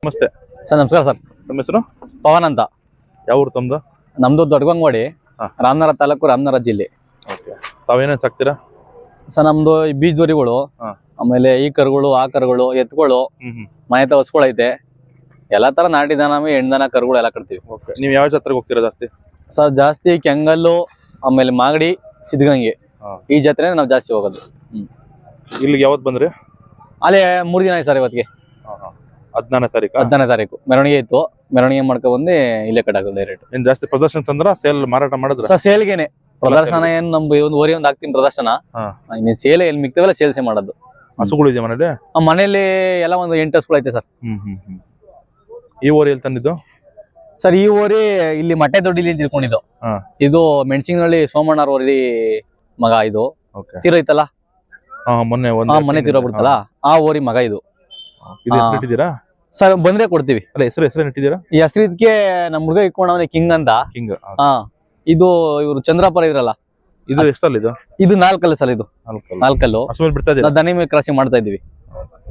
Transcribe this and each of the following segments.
ನಮಸ್ತೆ ಸರ್. ನಮಸ್ಕಾರ ಸರ್. ನಿಮ್ಮ ಹೆಸರು? ಪವನ್ ಅಂತ. ಯಾವ ಊರು ತಮ್ಮದು? ನಮ್ದು ದೊಡ್ಡಗಂಗೋಡಿ, ರಾಮನಗರ ತಾಲೂಕು, ರಾಮನಗರ ಜಿಲ್ಲೆ. ತಾವೇನೇನು ಸಾಕ್ತೀರಾ ಸರ್? ನಮ್ದು ಈ ಬೀಜ ದೊರಿಗಳು, ಆಮೇಲೆ ಈ ಕರುಗಳು, ಆ ಕರುಗಳು, ಎತ್ತುಗಳು, ಮನೆ ಹಸ್ಗಳು ಐತೆ. ಎಲ್ಲಾ ತರ ನಾಟಿ ದನ, ಹೆಣ್ದನ, ಕರುಗಳು ಎಲ್ಲ ಕಟ್ತೀವಿ. ನೀವು ಯಾವ ಜಾತ್ರೆಗೆ ಹೋಗ್ತೀರಾ ಜಾಸ್ತಿ? ಸರ್ ಜಾಸ್ತಿ ಕೆಂಗಲ್ಲು, ಆಮೇಲೆ ಮಾಗಡಿ, ಸಿದ್ಧಗಂಗೆ, ಈ ಜಾತ್ರೆ ನಾವು ಜಾಸ್ತಿ ಹೋಗೋದು. ಇಲ್ಲಿಗೆ ಯಾವತ್ತು ಬಂದ್ರಿ? ಅಲ್ಲೇ 3 ದಿನ ಆಯ್ತು ಸರ್. ಇವತ್ತಿಗೆ 14ನೇ ತಾರೀಕು. 14ನೇ ತಾರೀಕು ಮೆರವಣಿಗೆ ಇತ್ತು. ಮೆರವಣಿಗೆ ಮಾಡ್ಕೊ ಬಂದು ಇಲ್ಲೇ ಕಟ್ಟಾಕೋದು ಡೈರೆಕ್ಟ್. ಏನ್ ಜಾಸ್ತಿ ಪ್ರದರ್ಶನ ತಂದ್ರ ಸೇಲ್ ಮಾರಾಟ ಮಾಡಿದ್ರ? ಸರ್ ಸೇಲ್ಗೆನೆ ಪ್ರದರ್ಶನ. ಏನ್ ನಮ್ದು ಒಂದು ಓರಿ ಒಂದು ಹಾಕ್ತೀನಿ ಪ್ರದರ್ಶನ. ಇನ್ನೇನ್ ಸೇಲ್ ಎಲ್ಲಿ ಮಿಕ್ತವೆಲ್ಲ ಸೇಲ್ಸೆ ಮಾಡೋದು. ಹಸುಗಳು ಇದೆ ಮನೇಲಿ? ಮನೇಲಿ ಎಲ್ಲ ಒಂದು 8 ಹಸುಗಳು ಐತೆ ಸರ್. ಈ ಓರಿ ಎಲ್ಲಿ ತಂದಿದ್ದು ಸರ್? ಈ ಓರಿ ಇಲ್ಲಿ ಮಟ್ಟೆ ದೊಡ್ಡಿಲಿ ತಿಳ್ಕೊಂಡಿದ್ದು. ಇದು ಮೆಣಸಿನಹಳ್ಳಿ ಸೋಮಣ್ಣವ್ರ ಓರಿ ಮಗ. ಇದು ತೀರೋಯ್ತಲ್ಲ, ಮೊನ್ನೆ ತೀರೋಗ್ಬಿಡ್ತಲ್ಲ, ಆ ಓರಿ ಮಗ ಇದು. ಇಟ್ಟಿದ್ದೀರಾ ಸರ್? ಬಂದ್ರೆ ಕೊಡ್ತೀವಿ. ಅಲ್ಲ, ಹೆಸರು ಇಟ್ಟಿದ್ದೀರಾ? ಈ ಹೆಸರು ಇದಕ್ಕೆ ನಮ್ಮ ಹುಡುಗ ಇಟ್ಕೊಂಡವನೇ ಕಿಂಗ್ ಅಂತ. ಇದು ಇವರು ಚಂದ್ರಪುರ ಇದ್ರಲ್ಲ, ಇದು ಎಷ್ಟಲ್ಲ? ಇದು 4 ಕಲ್ಲು ಸರ್. ಇದು 4 ಕಲ್ಲು ಬಿಡ್ತಾ ಇದೀರಾ? ದನಿ ಮೇಲೆ ಕ್ರಾಸಿಂಗ್ ಮಾಡ್ತಾ ಇದೀವಿ.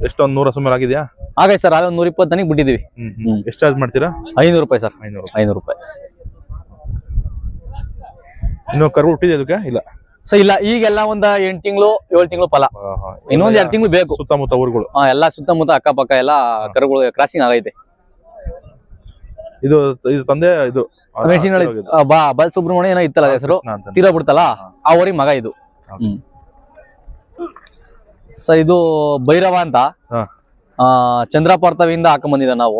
ಎಷ್ಟೊಂದು 100 ಹಸು ಮೇಲೆ ಆಗಿದೆಯಾ? ಆಗೈತೆ ಸರ್. ಆಗ 120 ದನಿಗೆ ಬಿಟ್ಟಿದೀವಿ. ಎಷ್ಟು ಚಾರ್ಜ್ ಮಾಡ್ತೀರಾ? 500 ರೂಪಾಯಿ ಸರ್. 500 ರೂಪಾಯಿ. ಇನ್ನು ಕರು ಹುಟ್ಟಿದೆ ಅದಕ್ಕೆ? ಇಲ್ಲ ಸರ್, ಇಲ್ಲ. ಈಗೆಲ್ಲ ಒಂದ್ 8 ತಿಂಗಳು 7 ತಿಂಗಳು ಫಲ. ಇನ್ನೊಂದ್ 2 ತಿಂಗಳು ಬೇಕು. ಸುತ್ತಮುತ್ತ ಊರುಗಳು ಎಲ್ಲ ಸುತ್ತಮುತ್ತ ಅಕ್ಕಪಕ್ಕ ಎಲ್ಲ ಕರುಗಳು ಕ್ರಾಸಿಂಗ್ ಆಗೈತೆ. ಇದು ತಂದೆ ಇದು ಮೆಣಸಿನಹಳ್ಳಿ ಬಾಲ್ ಸುಬ್ರಹ್ಮಣ್ಯ ಏನೋ ಇತ್ತಲ್ಲ ಹೆಸರು, ತೀರಾ ಬಿಡ್ತಲ್ಲ, ಆ ಊರಿ ಮಗ ಇದು. ಸರ್ ಇದು ಭೈರವ ಅಂತ, ಚಂದ್ರಪುರದಿಂದ ಹಾಕೊಂಡ್ ಬಂದಿದ್ದ ನಾವು.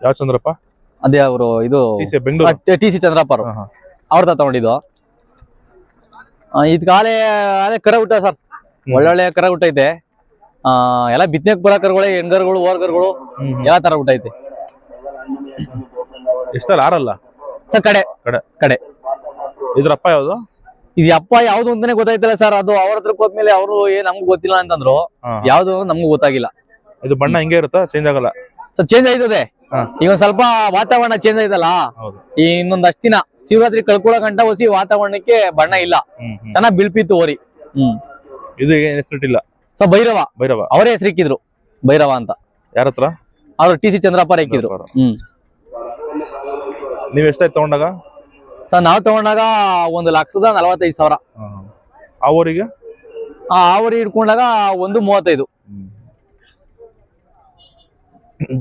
ಯಾವ ಚಂದ್ರಪ್ಪ? ಅದೇ ಅವರು ಇದು TC ಚಂದ್ರಪುರ ಅವ್ರ ತಗೊಂಡಿದ್ದು. ಇದ್ ಕಾಲೇ ಅದೇ ಕರ ಹುಟ್ಟ ಸರ್. ಒಳ್ಳೊಳ್ಳೆ ಕರ ಹುಟ್ಟೈತೆ. ಎಲ್ಲ ಬಿತ್ತನೆಕ್ ಬರೋ ಕರುಗಳೇ, ಹೆಣ್ಗರುಗಳು, ಓರ್ಗರುಗಳು ಎಲ್ಲಾ ತರ ಹುಟ್ಟೈತೆ. ಎಷ್ಟಲ್ಲ? ಆರಲ್ಲ ಸರ್? ಕಡೆ. ಇದ್ರಪ್ಪ ಯಾವ್ದು? ಇದು ಅಪ್ಪ ಯಾವ್ದು ಅಂತಾನೆ ಗೊತ್ತಾಯ್ತಲ್ಲ ಸರ್. ಅದು ಅವ್ರ ಹತ್ರಕ್ಕೆ ಹೋದ್ಮೇಲೆ ಅವರು ನಮ್ಗೂ ಗೊತ್ತಿಲ್ಲ ಅಂತಂದ್ರು. ಯಾವ್ದು ನಮ್ಗೂ ಗೊತ್ತಾಗಿಲ್ಲ. ಇದು ಬಣ್ಣ ಹಿಂಗೆ ಇರುತ್ತಾ? ಚೇಂಜ್ ಆಗಲ್ಲ ಸರ್? ಚೇಂಜ್ ಆಯ್ತದೆ. ಈಗ ಒಂದ್ ಸ್ವಲ್ಪ ವಾತಾವರಣ ಚೇಂಜ್ ಆಯ್ತಲ್ಲ. ಈ ಇನ್ನೊಂದ್ ಅಷ್ಟ್ ದಿನ ಶಿವರಾತ್ರಿ ಕಳ್ಕೊಳ್ಳೋ ಗಂಟ ಹೊಸಿ ವಾತಾವರಣಕ್ಕೆ ಬಣ್ಣ ಇಲ್ಲ. ಚೆನ್ನಾಗ್ ಬಿಳ್ಪಿತ್ತು ಓರಿ. ಇದು ಹೆಸರಿಟ್ಟಿಲ್ಲ ಸರ್? ಭೈರವ ಅವರೇ ಹೆಸರಿಕ್ಕಿದ್ರು, ಭೈರವ ಅಂತ. ಯಾರ ಹತ್ರ? ಅವ್ರು TC ಚಂದ್ರಪ್ಪ ಇಕ್ಕಿದ್ರು. ನೀವ್ ಎಷ್ಟಾಯ್ತು ತಗೊಂಡಾಗ? ಸರ್ ನಾವು ತಗೊಂಡಾಗ 1,45,000. ಆ ಊರಿಗೆ? ಆ ಊರಿ ಇಟ್ಕೊಂಡಾಗ 1,35,000.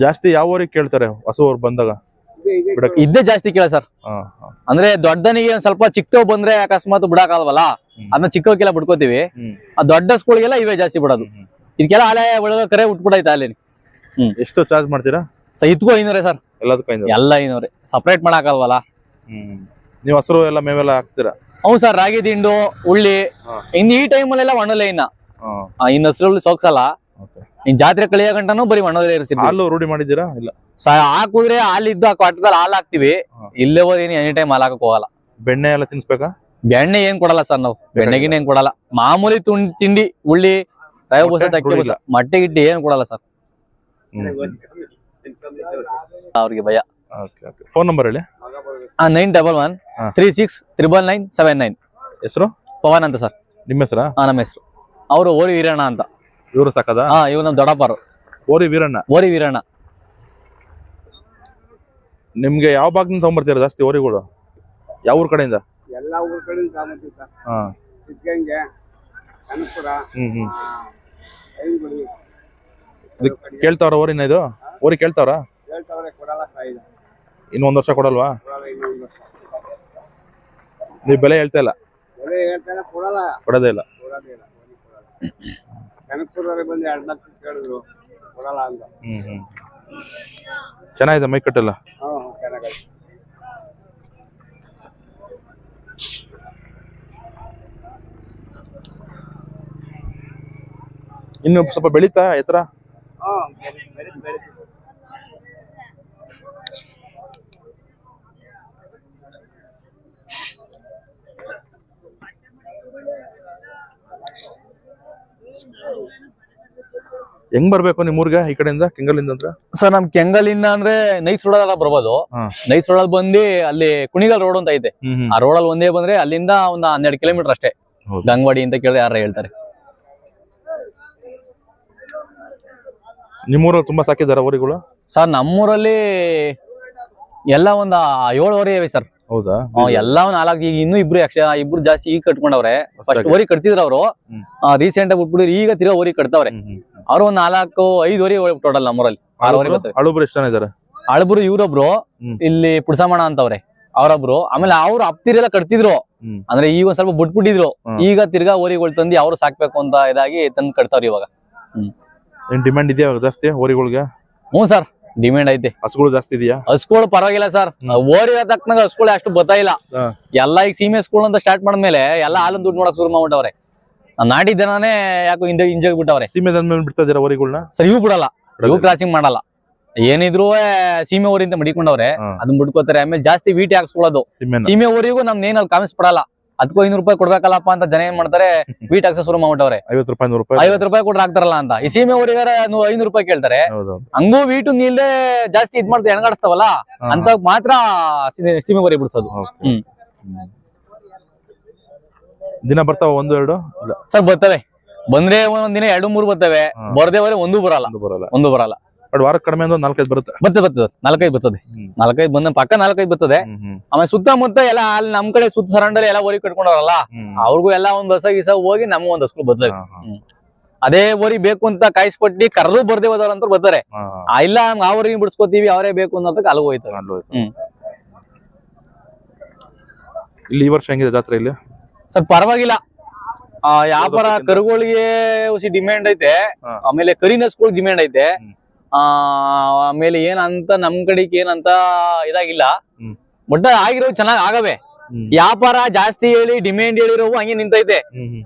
ಜಾಸ್ತಿ ಯಾವ ಊರಿಗೆ ಕೇಳ್ತಾರೆ ಹಸು ಊರ್ ಬಂದಾಗ? ಇದ್ದೇ ಜಾಸ್ತಿ ಕೇಳ ಸರ್. ಅಂದ್ರೆ ದೊಡ್ಡನಿಗೆ ಒಂದ್ ಸ್ವಲ್ಪ ಚಿಕ್ಕವ್ ಬಂದ್ರೆ ಅಕಸ್ಮಾತ್ ಬಿಡಾಕಲ್ವಲ್ಲ, ಅದನ್ನ ಚಿಕ್ಕವಕ್ಕೆಲ್ಲ ಬಿಡ್ಕೋತೀವಿ. ಆ ದೊಡ್ಡ ಸ್ಕೂಲ್ಗೆಲ್ಲ ಇವೇ ಜಾಸ್ತಿ ಬಿಡೋದು. ಇದಕ್ಕೆಲ್ಲ ಅಲೆ ಒಳಗ ಕರೆ ಉಟ್ಬಿಡೈತೆ ಅಲ್ಲಿ. ಎಷ್ಟು ಚಾರ್ಜ್ ಮಾಡ್ತೀರಾ? ಸರ್ ಇದ್ಕೋ 500 ಸರ್. ಎಲ್ಲದಕ್ಕೂ ಎಲ್ಲ 500 ಸಪರೇಟ್ ಮಾಡಾಕಲ್ವಲ್ಲ. ನೀವು ಹಸರು ಎಲ್ಲ ಮೇವೆಲ್ಲ ಹಾಕ್ತೀರಾ? ಹೌದು ಸರ್. ರಾಗಿ ದಿಂಡು, ಉಳ್ಳಿ. ಇನ್ ಈ ಟೈಮಲ್ಲೆಲ್ಲ ಒಣ್ಣಲೆ. ಇನ್ನ ಹಸ್ರಲ್ಲಿ ಸೋಕ್ಸಲ್ಲ. ಇನ್ ಜಾತ್ರೆ ಕಳಿಯೋ ಗಂಟನೂ ಬರೀ ಒಣ್ಣಲೆ ಇರಿಸ್ತೀವಿ. ಹಾಲು ರೂಢಿ ಮಾಡಿದ್ದೀರಾ? ಇಲ್ಲ. ಹಾಕುದ್ರೆ ಹಾಲಿದ್ದು ಆ ಕೊಟ್ಟದಲ್ಲಿ ಹಾಲು ಹಾಕ್ತಿವಿ. ಇಲ್ಲೇ ಹೋದ್ರೆ ಎನಿ ಟೈಮ್ ಹಾಲು ಹಾಕಕ್ ಹೋಗಲ್ಲ. ಬೆಣ್ಣೆ ಎಲ್ಲ ತಿನ್ಸ್ಬೇಕಾ? ಬೆಣ್ಣೆ ಏನ್ ಕೊಡಲ್ಲ ಸರ್ ನಾವು. ಬೆಣ್ಣೆಗಿನ ಏನ್ ಕೊಡಲ್ಲ. ಮಾಮೂಲಿ ತಿಂಡಿ, ಉಳ್ಳಿ, ರವೆ ಬೂಸ, ತಕ್ಕಿ ಬೂಸ, ಮೊಟ್ಟೆ ಗಿಟ್ಟಿ ಏನ್ ಕೊಡಲ್ಲ ಸರ್. ಅವ್ರಿಗೆ ಭಯ. ಫೋನ್ ನಂಬರ್ ಹೇಳಿ. 9113699979. ಹೆಸರು? ಪವನ್ ಅಂತ ಸರ್. ನಿಮ್ಮ ಹೆಸರಾ? ನಮ್ಮ ಹೆಸರು. ಅವರು ಓರಿ ವೀರಣ್ಣ ಅಂತ. ಇವರು ಸಾಕದ? ಇವ್ ನಮ್ ದೊಡ್ಡಪ್ಪರು. ಓರಿ ವೀರಣ್ಣ. ನಿಮ್ಗೆ ಯಾವ ಭಾಗದಿಂದ ತಗೊಂಡ್ಬರ್ತೀರಾ ಜಾಸ್ತಿ ಓರಿಗಳು? ಯಾವ ಊರ್ ಕಡೆಯಿಂದ? ಎಲ್ಲಾ ಊರ್ ಕಡೆಯಿಂದ ತಗೊಂಡ್ಬರ್ತೀವಿ ಸರ್. ಸಿದ್ಧಗಂಗೆ, ಕನಕಪುರ, ಐನಗುಡಿ. ಕೇಳ್ತಾವ್ರ ಓರಿನ? ಇದು ಓರಿ ಕೇಳ್ತಾವ್ರ? ಕೊಡಲ್ಲ ಸರ್. ಇನ್ನು 1 ವರ್ಷ ಕೊಡಲ್ವಾ? ನೀವು ಬೆಲೆ ಹೇಳ್ತಾ ಇಲ್ಲ? ಕೊಡೋದೇ ಇಲ್ಲ. ಕನಕಪುರವ್ರಿಗೆ ಬಂದು 2 ಲಕ್ಷ ಕೇಳಿದ್ರು, ಕೊಡಲ್ಲ ಅಂತ. ಚೆನ್ನಾಗಿದೆ ಮೈ ಕಟ್ಟೆಲ್ಲ? ಚೆನ್ನಾಗೈತೆ. ಇನ್ನು ಸ್ವಲ್ಪ ಬೆಳೀತಾ ಎತ್ತರ? ಹೆಂಗ್ ಬರ್ಬೇಕು ನಿಮ್ಮೂರ್ಗೆ ಈ ಕಡೆಯಿಂದ ಕೆಂಗಲಿಂದ? ಅಂದ್ರೆ ಸರ್ ನಮ್ ಕೆಂಗಲಿಂದ ಅಂದ್ರೆ ನೈಸ್ ರೋಡ್ ಬರ್ಬೋದು. ನೈಸ್ ರೋಡ್ ಬಂದು ಅಲ್ಲಿ ಕುಣಿಗಲ್ ರೋಡ್ ಅಂತ ಐತೆ. ಆ ರೋಡಲ್ಲಿ ಒಂದೇ ಬಂದ್ರೆ ಅಲ್ಲಿಂದ ಒಂದ್ 12 ಕಿಲೋಮೀಟರ್ ಅಷ್ಟೇ. ಗಂಗವಾಡಿ ಅಂತ ಕೇಳಿದ್ರೆ ಯಾರ ಹೇಳ್ತಾರೆ. ನಿಮ್ಮೂರಲ್ಲಿ ತುಂಬಾ ಸಾಕಿದಾರ ಊರಿಗಳು? ಸರ್ ನಮ್ಮೂರಲ್ಲಿ ಎಲ್ಲ ಒಂದ್ 7 ಓರಿ ಇವೆ ಸರ್. ಹೌದಾ? ಎಲ್ಲ 4 ಈಗ ಇನ್ನೂ ಇಬ್ರು ಜಾಸ್ತಿ ಈಗ ಕಟ್ಕೊಂಡವ್ರೆ. ಫಸ್ಟ್ ಓರಿ ಕಟ್ತಿದ್ರು ಅವರು, ರೀಸೆಂಟ್ ಆಗಿ ಬಿಟ್ಬಿಟ್ಟು ಈಗ ತಿರ್ಗಾ ಓರಿ ಕಟ್ತಾವ್ರೆ. ಅವ್ರು ಒಂದ್ 4-5 ಓರಿ ಟೋಟಲ್ ನಮ್ಮೂರಲ್ಲಿ 6 ಓರಿ ಬರ್ತವೆ. ಅಳುಬ್ರು ಎಷ್ಟು ಜನ ಇದಾರೆ? ಅಳಬ್ರು ಇವ್ರೊಬ್ರು, ಇಲ್ಲಿ ಪುಡ್ಸಮಣ ಅಂತವ್ರೆ ಅವ್ರೊಬ್ರು. ಆಮೇಲೆ ಅವ್ರು ಅಪ್ತಿರೆಲ್ಲ ಕಟ್ತಿದ್ರು, ಅಂದ್ರೆ ಈಗ ಒಂದ್ ಸ್ವಲ್ಪ ಬಿಟ್ಬಿಟ್ಟಿದ್ರು. ಈಗ ತಿರ್ಗಾ ಓರಿಗಳು ತಂದು ಅವ್ರು ಸಾಕ್ಬೇಕು ಅಂತ ಇದಾಗಿ ತಂದು ಕಟ್ತಾವ್ರಿ ಇವಾಗ. ಡಿಮ್ಯಾಂಡ್ ಇದೆಯಾ ಜಾಸ್ತಿ ಓರಿಗಳಿಗೆ? ಹ್ಞೂ ಸರ್, ಡಿಮ್ಯಾಂಡ್ ಐತೆ. ಹಸುಗಳು ಜಾಸ್ತಿ ಇದೆಯಾ? ಹಸ್ಗಳು ಪರವಾಗಿಲ್ಲ ಸರ್, ಓರಿ ತಕ್ಕನಾಗ ಹಸ್ಗಳು ಅಷ್ಟು ಬರ್ತಾ ಇಲ್ಲ. ಎಲ್ಲ ಈಗ ಸೀಮೆ ಸ್ಕೂಲ್ ಅಂತ ಸ್ಟಾರ್ಟ್ ಮಾಡಿದ್ಮೇಲೆ ಎಲ್ಲ ಹಾಲನ್ನು ದುಡ್ಡು ನೋಡಕ್ ಶುರು ಮಾಡ್ಬಿಟ್ಟವ್ರೆ. ನಾಟಿ ದನನೇ ಯಾಕೋ ಇಂಜಾಗ್ ಬಿಟ್ಟವ್ರೆ. ಸೀಮೆ ದನ ಬಿಡ್ತಾ ಇದೀರಾ ಓರಿಗಳನ್ನ? ಸರ್ ಇವು ಬಿಡಲ್ಲ, ಇವು ಕ್ರಾಸಿಂಗ್ ಮಾಡಲ್ಲ. ಏನಿದ್ರು ಸೀಮೆ ಓರಿ ಅಂತ ಮಡಿಕೊಂಡವ್ರೆ, ಅದನ್ನ ಬಿಡ್ಕೋತಾರೆ. ಆಮೇಲೆ ಜಾಸ್ತಿ ವೀಟಿ ಹಾಕ್ಸ್ಕೊಳ್ಳೋದು. ಸೀಮೆ ಓರಿಗೂ ನಮ್ನ ಏನ್ ಕಾಮಿಸ್ ಪಡಲ್ಲ. ಅದಕ್ಕೂ 500 ರೂಪಾಯಿ ಕೊಡ್ಬೇಕಲ್ಲಪ್ಪ ಅಂತ ಜನ ಏನ್ ಮಾಡ್ತಾರೆ, ವೀಟ್ ಹಾಕ್ಸ ಶುರು ಮಾಡ್ಬಿಟ್ಟವ್ರೆ. 50 ರೂಪಾಯಿ 100 ರೂಪಾಯಿ 50 ರೂಪಾಯಿ ಕೊಟ್ರೆ ಹಾಕ್ತಾರಲ್ಲ ಅಂತ. ಈ ಸೀಮೆ ಓರಿಗಾರ 500 ರೂಪಾಯಿ ಕೇಳ್ತಾರೆ. ಹಂಗೂ ವೀಟು ನೀಲ್ದೆ ಜಾಸ್ತಿ ಇದ್ ಮಾಡ್ತಾರೆ, ಎಣಗಾಡಿಸ್ತಾವಲ್ಲ ಅಂತ ಮಾತ್ರ ಸೀಮೆ ಓರಿ ಬಿಡ್ಸೋದು. ದಿನ ಬರ್ತಾವ 1-2? ಸರ್ ಬರ್ತವೆ, ಬಂದ್ರೆ ಒಂದ್ ದಿನ 2-3 ಬರ್ತವೆ. ಬರ್ದೇ ಹೋದ್ರೆ ಒಂದು ಬರಲ್ಲ. ಬಟ್ ವಾರಕ್ಕೆ ಕಡಿಮೆ ಅಂದ್ರೆ 4-5 ಬರುತ್ತೆ. ಬರ್ತದೆ 4-5 ಬರ್ತದೆ. 4-5 ಬಂದ ಪಕ್ಕ 4-5 ಬರ್ತದೆ. ಆಮೇಲೆ ಸುತ್ತಮುತ್ತ ಎಲ್ಲ ಅಲ್ಲಿ ನಮ್ ಕಡೆ ಸುತ್ತ ಸರಂಡಲ್ಲಿ ಎಲ್ಲ ಓರಿ ಕಟ್ಕೊಂಡವ್ರಲ್ಲ, ಅವ್ರಿಗೂ ಎಲ್ಲ ಒಂದ್ ಹಸ ಗಿಸ ಹೋಗಿ ನಮ್ಗೂ ಒಂದ್ ಹಸ್ಗಳು ಬರ್ತವೆ. ಅದೇ ಓರಿ ಬೇಕು ಅಂತ ಕಾಯಿಸ್ಪಟ್ಟಿ ಕರ್ರು ಬರ್ದೇ ಹೋದವ್ರಂತ ಬರ್ತಾರೆ. ಇಲ್ಲ ಅವ್ರಿಗೆ ಬಿಡ್ಸ್ಕೊತೀವಿ ಅವರೇ ಬೇಕು ಅನ್ನೋದಕ್ಕೆ ಅಲ್ಲಿ ಹೋಯ್ತಾರೆ. ಇಲ್ಲಿ ಈ ವರ್ಷ ಹೆಂಗಿದೆ ಜಾತ್ರೆ ಇಲ್ಲಿ? ಸ್ವಲ್ಪ ಪರವಾಗಿಲ್ಲ, ವ್ಯಾಪಾರ ಕರುಗಳಿಗೆ ಡಿಮ್ಯಾಂಡ್ ಐತೆ. ಆಮೇಲೆ ಕರಿನಸ್ಗಳು ಡಿಮ್ಯಾಂಡ್ ಐತೆ. ಆಮೇಲೆ ಏನಂತ ನಮ್ ಕಡೆಗೆ ಏನಂತ ಇದಾಗಿಲ್ಲ. ಬಟ್ ಆಗಿರೋ ಚೆನ್ನಾಗ್ ಆಗವೆ. ವ್ಯಾಪಾರ ಜಾಸ್ತಿ ಹೇಳಿ ಡಿಮ್ಯಾಂಡ್ ಹೇಳಿರೋವು ಹಂಗೆ ನಿಂತೈತೆ.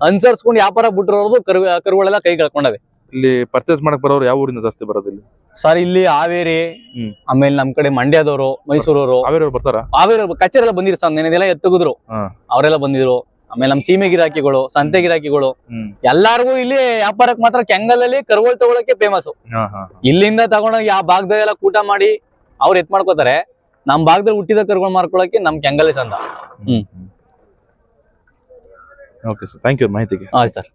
ಅನ್ಸರ್ಸ್ಕೊಂಡು ವ್ಯಾಪಾರ ಬಿಟ್ಟಿರೋದು ಕರುಗಳೆಲ್ಲ ಕೈ ಕಳ್ಕೊಂಡವೆ. ಇಲ್ಲಿ ಪರ್ಚೇಸ್ ಮಾಡಕ್ ಬರೋರು ಯಾವ ಊರಿಂದ ಜಾಸ್ತಿ ಬರೋದು ಇಲ್ಲಿ? ಸರ್ ಇಲ್ಲಿ ಹಾವೇರಿ, ಆಮೇಲೆ ನಮ್ ಕಡೆ ಮಂಡ್ಯದವರು, ಮೈಸೂರವರು, ಹಾವೇರಿ ಬರ್ತಾರ. ಹಾವೇರಿ ಕಚೇರಿ ಎಲ್ಲ ಬಂದಿರು ಸರ್, ನೆನೆದೆಲ್ಲ ಎತ್ತಗಿದ್ರು, ಅವರೆಲ್ಲ ಬಂದಿದ್ರು. ಆಮೇಲೆ ನಮ್ ಸೀಮೆ ಗಿರಾಕಿಗಳು, ಸಂತೆ ಗಿರಾಕಿಗಳು, ಎಲ್ಲಾರ್ಗು ಇಲ್ಲಿ ವ್ಯಾಪಾರಕ್ಕೆ ಮಾತ್ರ ಕೆಂಗಲಲ್ಲಿ ಕರುಗಳು ತಗೊಳಕ್ಕೆ ಫೇಮಸ್. ಇಲ್ಲಿಂದ ತಗೊಂಡೋಗಿ ಆ ಭಾಗದಲ್ಲೆಲ್ಲ ಕೂಟ ಮಾಡಿ ಅವ್ರು ಎತ್ ಮಾಡ್ಕೋತಾರೆ. ನಮ್ ಭಾಗದಲ್ಲಿ ಹುಟ್ಟಿದ ಕರುಗಳು ಮಾರ್ಕೊಳಕ್ಕೆ ನಮ್ ಕೆಂಗಲೇ ಚಂದ. ಓಕೆ ಸರ್, ಥ್ಯಾಂಕ್ ಯು ಮಾಹಿತಿಗೆ. ಆಯ್ತು ಸರ್.